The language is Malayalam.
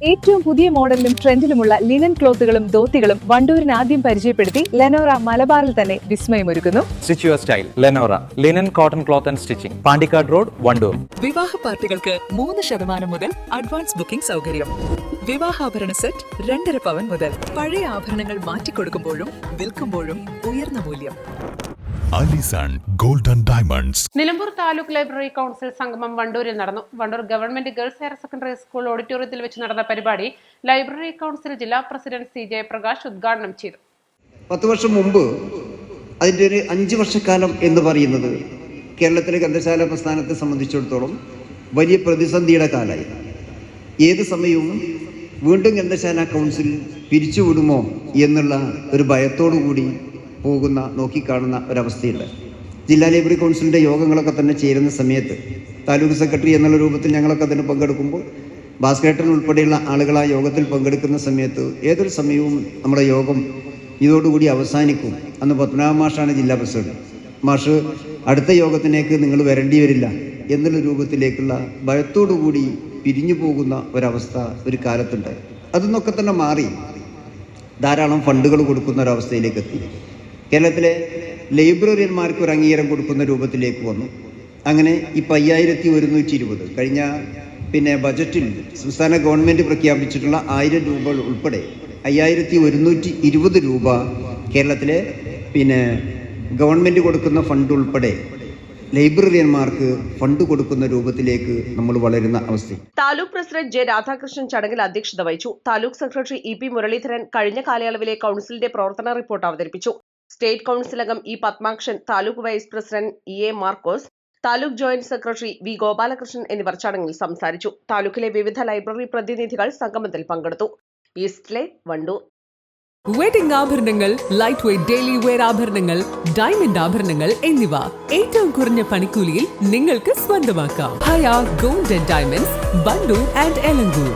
ഏറ്റവും പുതിയ മോഡലിലും ട്രെൻഡിലുമുള്ള ലിനൻ ക്ലോത്തുകളും ധോത്തികളും വണ്ടൂരിന് ആദ്യം പരിചയപ്പെടുത്തി ലെനോറ മലബാറിൽ തന്നെ വിസ്മയമൊരുക്കുന്നു. Stitch your style Lenora linen cotton cloth and stitching, Pandikkad road, Wandoor. വിവാഹ പാർട്ടികൾക്ക് 3% മുതൽ അഡ്വാൻസ് ബുക്കിംഗ് സൗകര്യം. വിവാഹാഭരണ സെറ്റ് 2.5 പവൻ മുതൽ. പഴയ ആഭരണങ്ങൾ മാറ്റിക്കൊടുക്കുമ്പോഴും വിൽക്കുമ്പോഴും ഉയർന്ന മൂല്യം. Allison golden diamonds. Nilambur taluk library council സംഗമം വണ്ടൂരിൽ നടന്നു. Wandoor government girls higher secondary school ഓഡിറ്റോറിയത്തിൽ വെച്ച് നടന്ന പരിപാടി ലൈബ്രറി കൗൺസിൽ ജില്ലാ പ്രസിഡന്റ് സി ജയപ്രകാശ് ഉദ്ഘാടനം ചെയ്തു. 10 വർഷം മുമ്പ് അതിൻ്റെ ഒരു 5 വർഷക്കാലം എന്ന് പറയുന്നത് കേരളത്തിലെ ഗ്രന്ഥശാല പ്രസ്ഥാനത്തെ സംബന്ധിച്ചിടത്തോളം വലിയ പ്രതിസന്ധിയുടെ കാലമായി. ഏത് സമയവും വീണ്ടും ഗ്രന്ഥശാല കൗൺസിൽ പിരിച്ചുവിടുമോ എന്നുള്ള ഒരു ഭയത്തോടു കൂടി നോക്കിക്കാണുന്ന ഒരവസ്ഥയുണ്ട്. ജില്ലാ ലൈബ്രറി കൗൺസിലിൻ്റെ യോഗങ്ങളൊക്കെ തന്നെ ചേരുന്ന സമയത്ത് താലൂക്ക് സെക്രട്ടറി എന്നുള്ള രൂപത്തിൽ ഞങ്ങളൊക്കെ അതിന് പങ്കെടുക്കുമ്പോൾ ഭാസ്കരേട്ടൻ ഉൾപ്പെടെയുള്ള ആളുകൾ ആ യോഗത്തിൽ പങ്കെടുക്കുന്ന സമയത്ത് ഏതൊരു സമയവും നമ്മുടെ യോഗം ഇതോടുകൂടി അവസാനിക്കും. അന്ന് പത്മനാഭ മാഷാണ് ജില്ലാ പ്രസിഡന്റ്. മാഷ് അടുത്ത യോഗത്തിലേക്ക് നിങ്ങൾ വരേണ്ടി വരില്ല എന്നുള്ള രൂപത്തിലേക്കുള്ള ഭയത്തോടുകൂടി പിരിഞ്ഞു പോകുന്ന ഒരവസ്ഥ ഒരു കാലത്തുണ്ട്. അതിന്നൊക്കെ തന്നെ മാറി ധാരാളം ഫണ്ടുകൾ കൊടുക്കുന്ന ഒരവസ്ഥയിലേക്ക് എത്തി. കേരളത്തിലെ ലൈബ്രറിയന്മാർക്ക് ഒരു അംഗീകാരം കൊടുക്കുന്ന രൂപത്തിലേക്ക് വന്നു. അങ്ങനെ ഇപ്പോൾ 5120 കഴിഞ്ഞ ബജറ്റിൽ സംസ്ഥാന ഗവൺമെൻറ് പ്രഖ്യാപിച്ചിട്ടുള്ള 1000 രൂപ ഉൾപ്പെടെ 5120 രൂപ കേരളത്തിലെ ഗവൺമെൻറ് കൊടുക്കുന്ന ഫണ്ട് ഉൾപ്പെടെ ലൈബ്രറിയന്മാർക്ക് ഫണ്ട് കൊടുക്കുന്ന രൂപത്തിലേക്ക് നമ്മൾ വളരുന്ന അവസ്ഥ. താലൂക്ക് പ്രസിഡന്റ് ജെ രാധാകൃഷ്ണൻ ചടങ്ങിൽ അധ്യക്ഷത വഹിച്ചു. Taluk secretary EP. മുരളീധരൻ കഴിഞ്ഞ കാലയളവിലെ കൌൺസിലിന്റെ പ്രവർത്തന റിപ്പോർട്ട് അവതരിപ്പിച്ചു. സ്റ്റേറ്റ് കൌൺസിൽ അംഗം E. Padmakshan, taluk vice president E. A. Markose, taluk joint secretary V. Gopalakrishnan എന്നിവർ ചടങ്ങിൽ സംസാരിച്ചു. താലൂക്കിലെ വിവിധ ലൈബ്രറി പ്രതിനിധികൾ സംഗമത്തിൽ പങ്കെടുത്തു. ഈസ്റ്റിലെ വണ്ടൂർ. വെഡിംഗ് ആഭരണങ്ങൾ, ലൈറ്റ് വെയ്റ്റ് ഡെയിലി വെയർ ആഭരണങ്ങൾ, ഡയമണ്ട് ആഭരണങ്ങൾ എന്നിവ ഏറ്റവും കുറഞ്ഞ പണിക്കൂലിയിൽ നിങ്ങൾക്ക് സ്വന്തമാക്കാം. Haya gold and diamonds, Wandoor and Elankur.